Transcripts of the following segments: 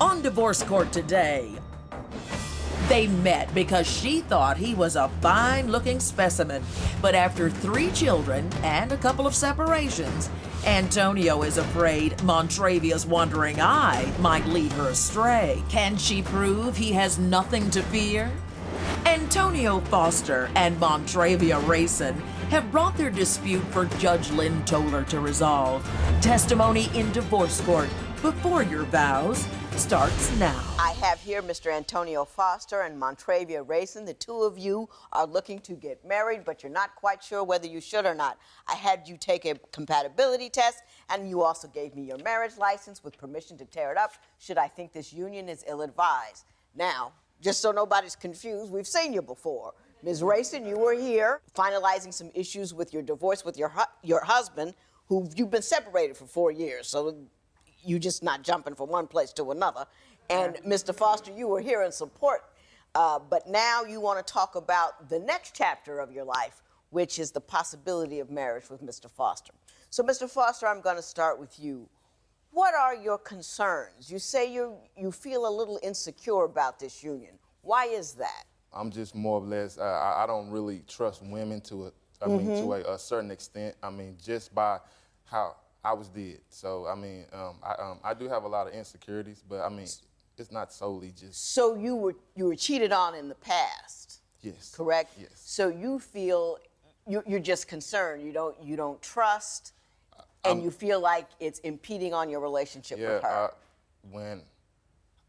On divorce court today, they met because she thought he was a fine-looking specimen. But after 3 children and a couple of separations, Antonio is afraid Montravia's wandering eye might lead her astray. Can she prove he has nothing to fear? Antonio Foster and Montravia Racing have brought their dispute for Judge Lynn Toller to resolve. Testimony in divorce court before your vows starts now. I have here Mr. Antonio Foster and Montravia Racing. The two of you are looking to get married, but you're not quite sure whether you should or not. I had you take a compatibility test, and you also gave me your marriage license with permission to tear it up should I think this union is ill-advised. Now, just so nobody's confused, we've seen you before. Ms. Racing, you were here finalizing some issues with your divorce with your husband, who you've been separated for 4 years, so you're just not jumping from one place to another. And Mr. Foster, you were here in support, but now you want to talk about the next chapter of your life, which is the possibility of marriage with Mr. Foster. So, Mr. Foster, I'm going to start with you. What are your concerns? You say you feel a little insecure about this union. Why is that? I'm just more or less, I don't really trust women to a certain extent. I mean, just by how I was did. So, I mean, I do have a lot of insecurities, but I mean, it's not solely just. So you were cheated on in the past? Yes. Correct? Yes. So you feel, you're just concerned, you don't trust, and you feel like it's impeding on your relationship with her? When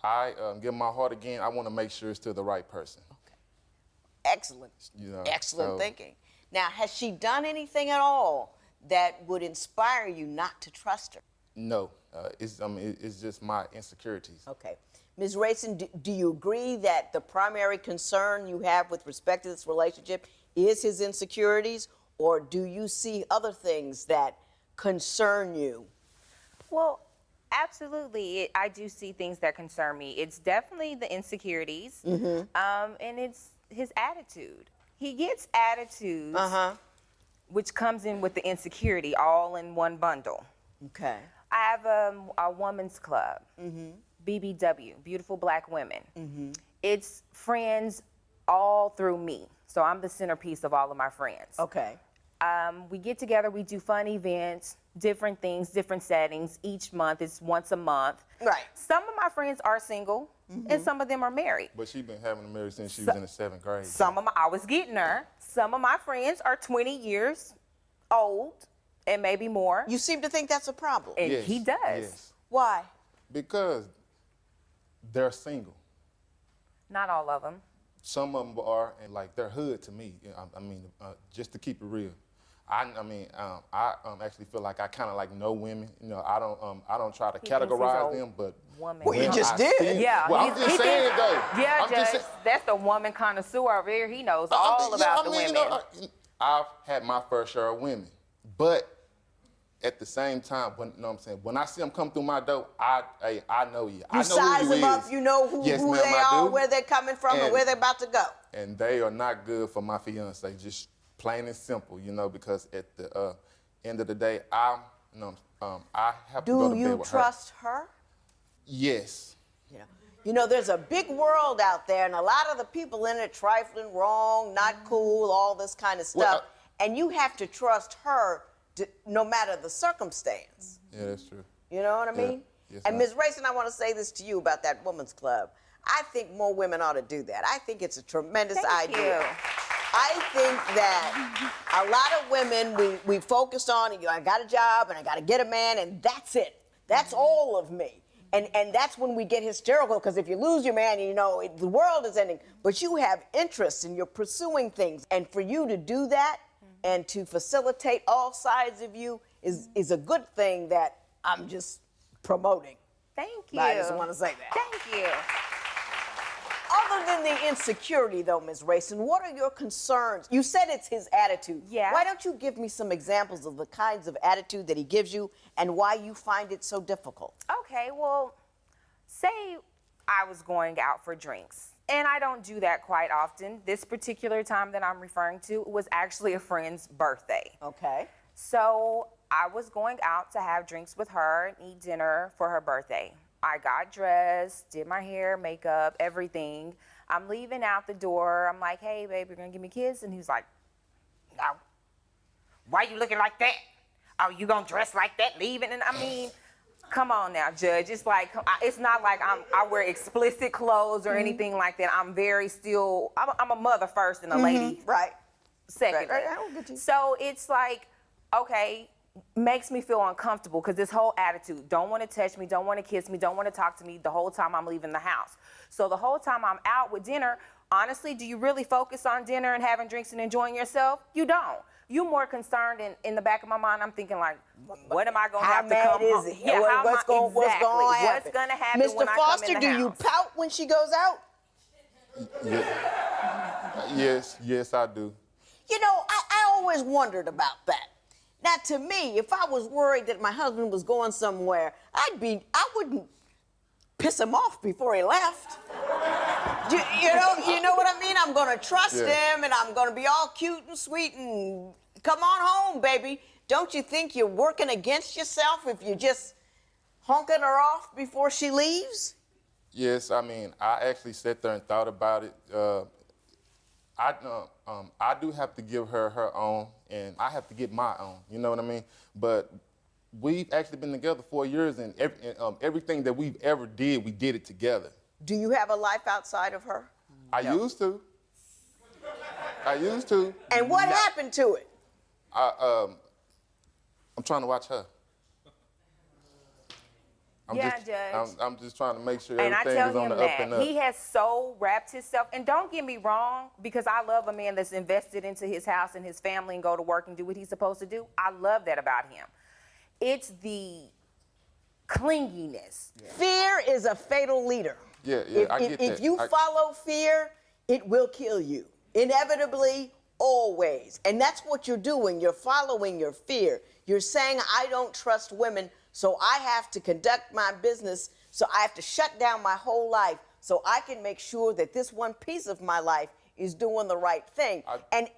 I give my heart again, I want to make sure it's to the right person. Okay. Excellent. You know, excellent thinking. Now, has she done anything at all that would inspire you not to trust her? No, it's just my insecurities. Okay. Ms. Racing, do you agree that the primary concern you have with respect to this relationship is his insecurities, or do you see other things that concern you? Well, absolutely. I do see things that concern me. It's definitely the insecurities, and it's his attitude. He gets attitudes, which comes in with the insecurity, all in one bundle. Okay. I have a women's club, BBW, Beautiful Black Women. It's friends all through me. So I'm the centerpiece of all of my friends. Okay. We get together, we do fun events, different things, different settings. Each month, it's once a month. Right. Some of my friends are single, and some of them are married. But she's been having a marriage since she was in the 7th grade. I was getting her. Some of my friends are 20 years old, and maybe more. You seem to think that's a problem. And Yes, he does. yes. Why? Because they're single. Not all of them. Some of them are, and like they're hood to me. I mean, just to keep it real. I actually feel like I kind of like know women. You know, I don't try to categorize them, but woman. Well, you just did. Yeah. Well, I'm just saying though. Yeah, I'm just Judge. That's the woman connoisseur over here. He knows all yeah, about the women. You know, I've had my fair share of women, but at the same time, you know what I'm saying, when I see them come through my door, I know you. I know size who them you up, is. you know who Yes, they ma'am, I are, do. where they're coming from, and where they're about to go. And they are not good for my fiance, just plain and simple, you know, because at the end of the day, I have to go to bed with her. Do you trust her? Yes. You know, there's a big world out there, and a lot of the people in it trifling, wrong, not cool, all this kind of stuff. Well, and you have to trust her no matter the circumstance. Yeah, that's true. You know what I mean? Yes, and ma'am. Ms. Racing, I want to say this to you about that women's club. I think more women ought to do that. I think it's a tremendous idea. Thank you. I think that a lot of women, we focused on, I got a job and I got to get a man and that's it. That's all of me. And that's when we get hysterical, because if you lose your man, you know, the world is ending. But you have interests and you're pursuing things. And for you to do that and to facilitate all sides of you is a good thing that I'm just promoting. Thank you. I just want to say that. Thank you. Other than the insecurity, though, Ms. Racing, what are your concerns? You said it's his attitude. Yeah. Why don't you give me some examples of the kinds of attitude that he gives you and why you find it so difficult? Okay, well, say I was going out for drinks, and I don't do that quite often. This particular time that I'm referring to was actually a friend's birthday. Okay. So I was going out to have drinks with her and eat dinner for her birthday. I got dressed, did my hair, makeup, everything. I'm leaving out the door. I'm like, hey, babe, you're going to give me a kiss? And he's like, no. Why you looking like that? Oh, you going to dress like that leaving? And I mean, come on now, Judge. It's like, it's not like I wear explicit clothes or anything like that. I'm very still, I'm a mother first and a lady second. Right. I don't get you. So it's like, okay, makes me feel uncomfortable because this whole attitude, don't want to touch me, don't want to kiss me, don't want to talk to me the whole time I'm leaving the house. So the whole time I'm out with dinner, honestly, do you really focus on dinner and having drinks and enjoying yourself? You don't. You're more concerned in the back of my mind. I'm thinking like, what am I going to have to come home? How mad is he? Yeah, what's going to happen? What's going to happen when I come in the house? Mr. Foster, do you pout when she goes out? Yes, I do. You know, I always wondered about that. Now, to me, if I was worried that my husband was going somewhere, I wouldn't piss him off before he left. You know what I mean? I'm going to trust him, and I'm going to be all cute and sweet and come on home, baby. Don't you think you're working against yourself if you're just honking her off before she leaves? Yes, I mean, I actually sat there and thought about it. I do have to give her her own, and I have to get my own. You know what I mean? But we've actually been together 4 years, and everything that we've ever did, we did it together. Do you have a life outside of her? I used to. And what happened to it? I'm trying to watch her. Judge. I'm just trying to make sure and everything is on the up and up. He has so wrapped himself, and don't get me wrong, because I love a man that's invested into his house and his family and go to work and do what he's supposed to do. I love that about him. It's the clinginess. Fear is a fatal leader. Yeah, I get that. If you follow fear, it will kill you. Inevitably, always. And that's what you're doing. You're following your fear. You're saying, I don't trust women, so I have to conduct my business, so I have to shut down my whole life so I can make sure that this one piece of my life is doing the right thing. And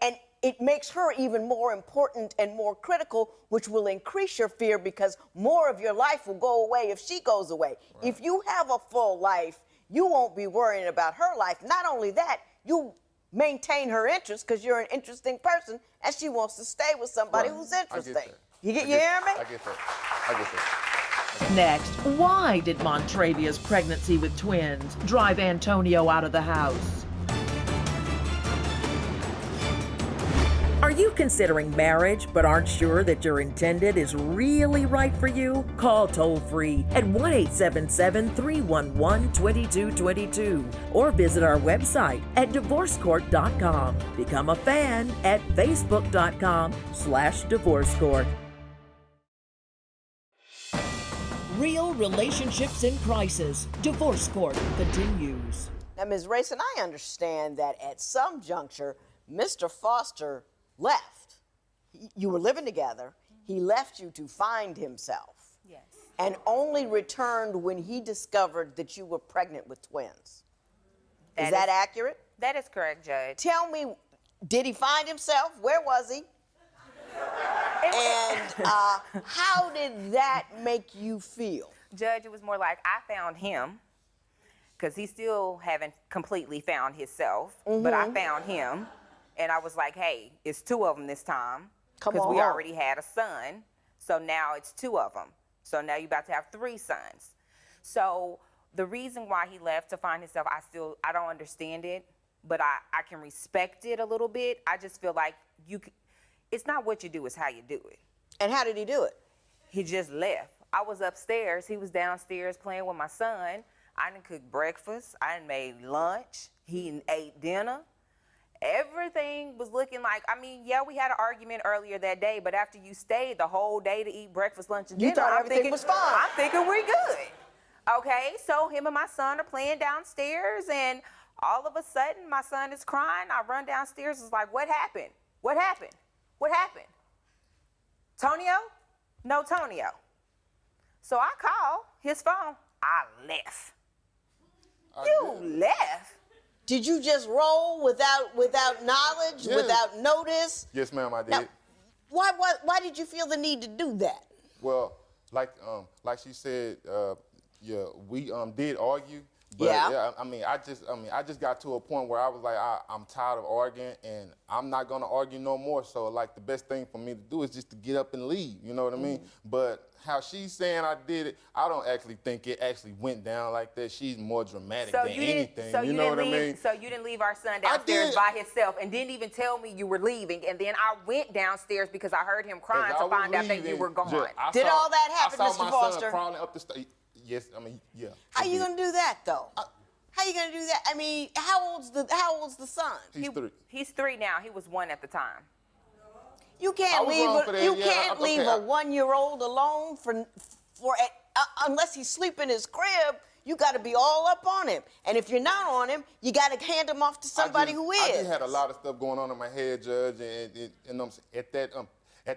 it makes her even more important and more critical, which will increase your fear because more of your life will go away if she goes away. Right. If you have a full life, you won't be worrying about her life. Not only that, you maintain her interest because you're an interesting person and she wants to stay with somebody who's interesting. You hear me? I get that. Next, why did Montravia's pregnancy with twins drive Antonio out of the house? Are you considering marriage but aren't sure that your intended is really right for you? Call toll-free at 1-877-311-2222 or visit our website at divorcecourt.com. Become a fan at facebook.com/divorcecourt. Real relationships in crisis. Divorce Court continues. Now, Ms. Rayson, I understand that at some juncture, Mr. Foster left. You were living together. He left you to find himself. Yes. And only returned when he discovered that you were pregnant with twins. Is that accurate? That is correct, Judge. Tell me, did he find himself? Where was he? And how did that make you feel? Judge, it was more like I found him because he still haven't completely found himself, but I found him. And I was like, hey, it's two of them this time. Because we already had a son. So now it's two of them. So now you're about to have 3 sons. So the reason why he left to find himself, I don't understand it. But I can respect it a little bit. I just feel like it's not what you do, it's how you do it. And how did he do it? He just left. I was upstairs. He was downstairs playing with my son. I done cooked breakfast. I done made lunch. He done ate dinner. Everything was looking like, yeah, we had an argument earlier that day, but after you stayed the whole day to eat breakfast, lunch, and dinner, you thought everything was fine. I'm thinking we're good. Okay, so him and my son are playing downstairs, and all of a sudden, my son is crying. I run downstairs. It's like, what happened? What happened? What happened? Tonio? No Tonio. So I call his phone. I left. You left? Did you just roll without knowledge, without notice? Yes, ma'am, I did. Now, why did you feel the need to do that? Well, like she said, we did argue. But Yeah. I just got to a point where I was like, I'm tired of arguing, and I'm not gonna argue no more. So like, the best thing for me to do is just to get up and leave. You know what I mean? But how she's saying I did it, I don't actually think it actually went down like that. She's more dramatic than anything. So you know what I mean? So you didn't leave our son downstairs by himself, and didn't even tell me you were leaving. And then I went downstairs because I heard him crying to find out that you were gone. Did all that happen, I Mr. saw my Foster? son crawling up the stairs. Yes, I mean, yeah. How you gonna do that though? How you gonna do that? I mean, how old's the son? He's 3. He's 3 now. He was 1 at the time. You can't leave a 1-year-old alone unless he's sleeping in his crib. You got to be all up on him, and if you're not on him, you got to hand him off to somebody who is. I just had a lot of stuff going on in my head, Judge, and at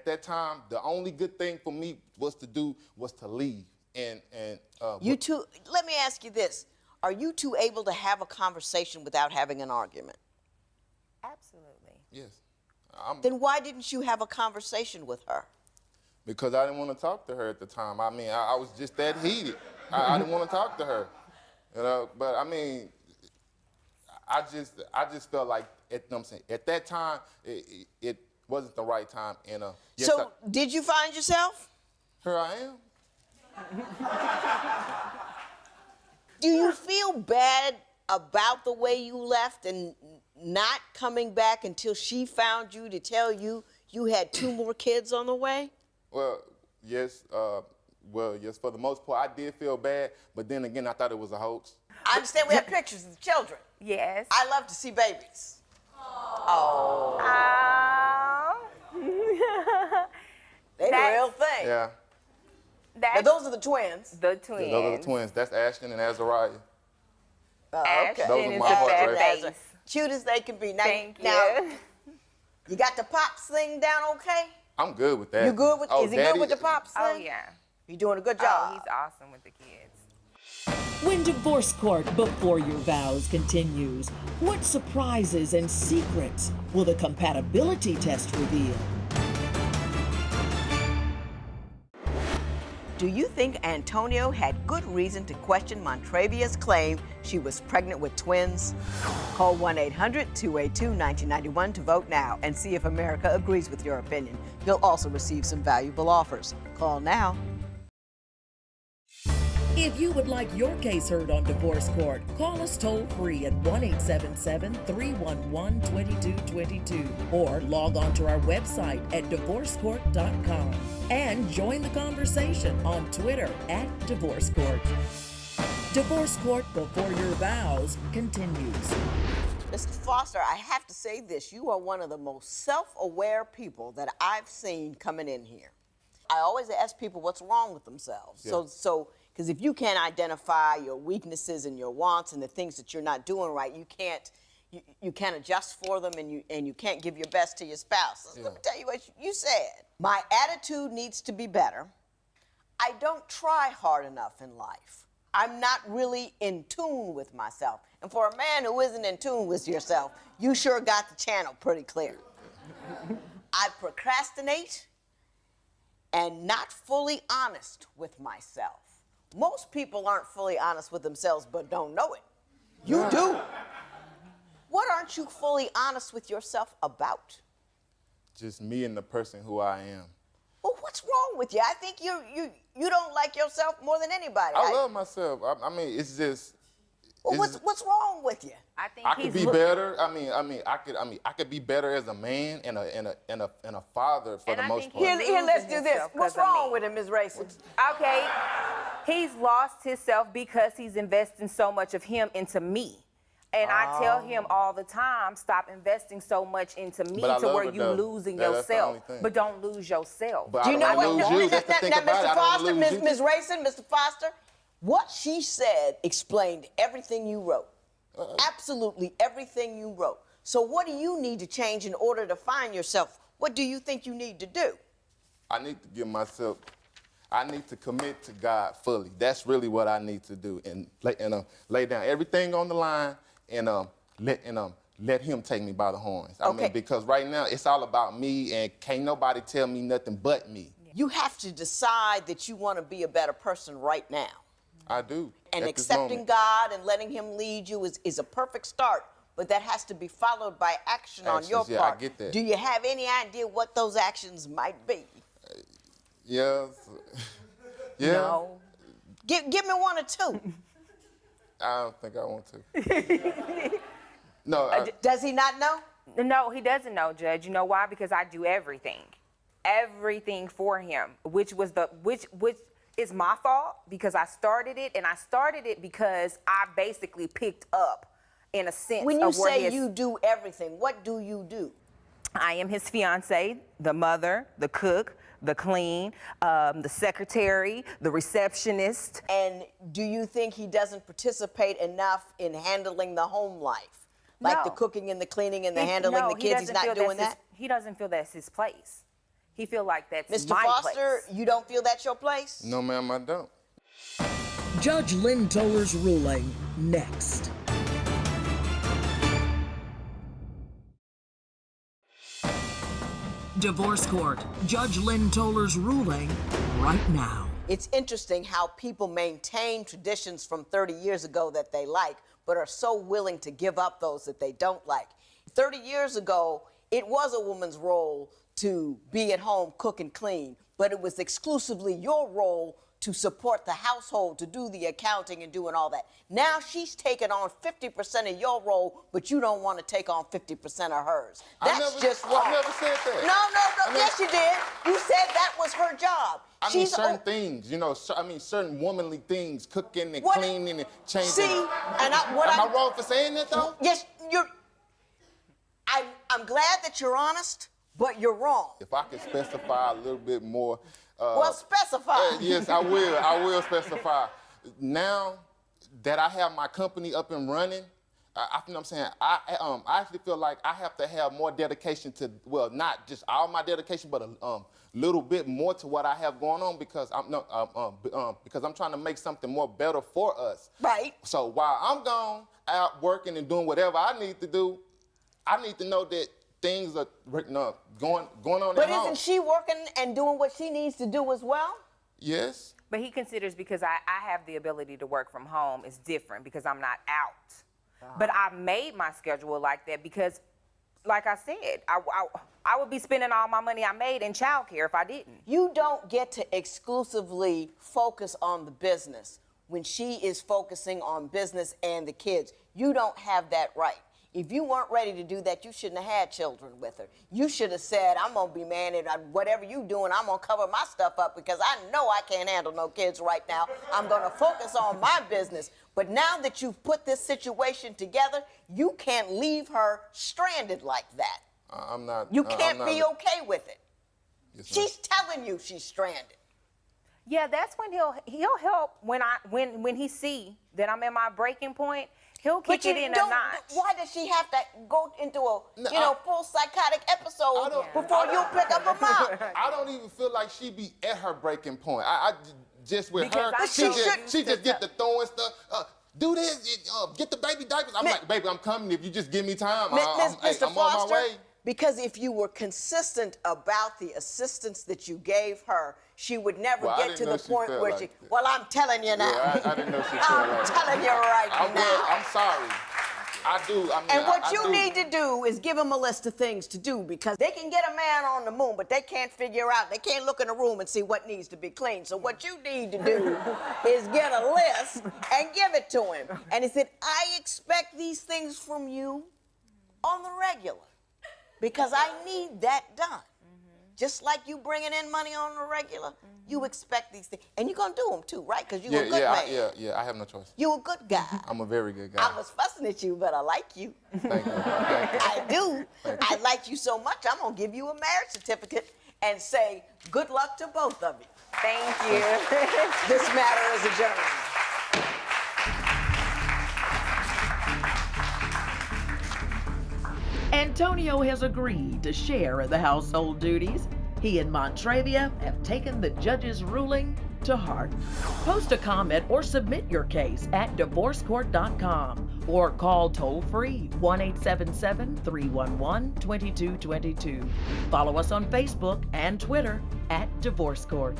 that time, the only good thing for me was to leave. You two, let me ask you this. Are you two able to have a conversation without having an argument? Absolutely. Yes. Then why didn't you have a conversation with her? Because I didn't want to talk to her at the time. I mean, I was just that heated. I didn't want to talk to her. You know, but I mean, I just felt like at that time it wasn't the right time. And yes, so did you find yourself? Here I am. Do you feel bad about the way you left and not coming back until she found you to tell you you had 2 more kids on the way? Well, yes. Yes, for the most part, I did feel bad, but then again, I thought it was a hoax. I understand we have pictures of the children. Yes. I love to see babies. Oh. They the real thing. Yeah. Now, those are the twins. The twins. Yeah, those are the twins. That's Ashton and Azariah. Okay. Those are my heart right there. Cute as they can be. Now, Thank you. You got the pops thing down okay? I'm good with that. You good with? Is he good with the pops thing? Oh yeah. You're doing a good job. Oh, he's awesome with the kids. When divorce court before your vows continues, what surprises and secrets will the compatibility test reveal? Do you think Antonio had good reason to question Montravia's claim she was pregnant with twins? Call 1-800-282-1991 to vote now and see if America agrees with your opinion. You'll also receive some valuable offers. Call now. If you would like your case heard on divorce court, call us toll-free at 1-877-311-2222 or log on to our website at divorcecourt.com and join the conversation on Twitter at Divorce Court. Divorce Court Before Your Vows continues. Mr. Foster, I have to say this. You are one of the most self-aware people that I've seen coming in here. I always ask people what's wrong with themselves. Yeah. Because if you can't identify your weaknesses and your wants and the things that you're not doing right, you can't adjust for them, and you can't give your best to your spouse. Yeah. Let me tell you what you said. My attitude needs to be better. I don't try hard enough in life. I'm not really in tune with myself. And for a man who isn't in tune with yourself, you sure got the channel pretty clear. I procrastinate and not fully honest with myself. Most people aren't fully honest with themselves but don't know it. You do. What aren't you fully honest with yourself about? Just me and the person who I am. Well, what's wrong with you? I think you don't like yourself more than anybody. I love myself. I mean, it's just. Well, what's wrong with you? I think I could be better. I could be better as a man and a father for the most part. Here, let's do this. What's wrong with him, Ms. Racing? Okay, he's lost himself because he's investing so much of him into me. And I tell him all the time, stop investing so much into me to where you losing yourself. But don't lose yourself. But do you know what? Now, Mr. Foster, Ms. Racing, Mr. Foster, what she said explained everything you wrote. Absolutely everything you wrote. So what do you need to change in order to find yourself? What do you think you need to do? I need to I need to commit to God fully. That's really what I need to do, and lay down everything on the line and let Him take me by the horns. I mean, because right now it's all about me, and can't nobody tell me nothing but me. You have to decide that you want to be a better person right now. I do. And at this accepting moment. God and letting him lead you is a perfect start, but that has to be followed by action on your Actions, yeah, part. I get that. Do you have any idea what those actions might be? Yeah. Yeah. No. Give me one or two. I don't think I want to. No. Does he not know? No, he doesn't know, Judge. You know why? Because I do everything for him, which is my fault because I started it, and I started it because I basically picked up, in a sense, When you of where say you do everything, what do you do? I am his fiance, the mother, the cook, the clean, the secretary, the receptionist. And do you think he doesn't participate enough in handling the home life? Like the No. cooking and the cleaning and the handling the kids, he's not doing that? He doesn't feel that's his place. He feel like that's Mr. my Foster, place. you don't feel that's your place? No, ma'am, I don't. Judge Lynn Toller's ruling next. Divorce Court. Judge Lynn Toller's ruling right now. It's interesting how people maintain traditions from 30 years ago that they like, but are so willing to give up those that they don't like. 30 years ago, it was a woman's role to be at home, cook and clean, but it was exclusively your role to support the household, to do the accounting and doing all that. Now she's taking on 50% of your role, but you don't want to take on 50% of hers. That's just wrong. I never said that. No, yes you did. You said that was her job. I mean, certain things, you know, certain womanly things, cooking and cleaning and changing. See, and Am I wrong for saying that, though? Yes, I'm glad that you're honest, but you're wrong. If I could specify a little bit more. Well, specify. Yes, I will. I will specify. Now that I have my company up and running, I you know what I'm saying, I actually feel like I have to have more dedication to, well, not just all my dedication, but a little bit more to what I have going on because I'm trying to make something more better for us. Right. So while I'm gone out working and doing whatever I need to do, I need to know that things are going on But at home. isn't she working and doing what she needs to do as well? Yes. But he considers because I have the ability to work from home is different because I'm not out. But I made my schedule like that because, like I said, I would be spending all my money I made in childcare if I didn't. You don't get to exclusively focus on the business when she is focusing on business and the kids. You don't have that right. If you weren't ready to do that, you shouldn't have had children with her. You should have said, I'm going to be married, whatever you doing, I'm going to cover my stuff up because I know I can't handle no kids right now. I'm going to focus on my business. But now that you've put this situation together, you can't leave her stranded like that. I'm not. You can't be okay with it. Yes, She's telling you she's stranded. Yeah, that's when he'll help when he see that I'm at my breaking point. He'll kick it in a notch. Why does she have to go into a full psychotic episode before you pick up a mouth? I don't even feel like she be at her breaking point. I just with Because her, I she just get the throwing stuff. Do this, get the baby diapers. I'm like, baby, I'm coming. If you just give me time, Mr. I'm on my way. Because if you were consistent about the assistance that you gave her, she would never get to the point where she. Well, I'm telling you now. Yeah, I didn't know she felt like I'm telling you right now. I'm sorry. I do. I mean, And what you do. need to do is give them a list of things to do because they can get a man on the moon, but they can't figure out, they can't look in a room and see what needs to be cleaned. So what you need to do is get a list and give it to him. And he said, I expect these things from you on the regular because I need that done. Just like you bringing in money on the regular, you expect these things. And you're going to do them too, right? Because you're a good man. Yeah, I have no choice. You're a good guy. I'm a very good guy. I was fussing at you, but I like you. Thank you. I do. I like you so much, I'm going to give you a marriage certificate and say, good luck to both of you. Thank you. This matter is adjourned. Antonio has agreed to share in the household duties. He and Montravia have taken the judge's ruling to heart. Post a comment or submit your case at divorcecourt.com or call toll-free 1-877-311-2222. Follow us on Facebook and Twitter at Divorce Court.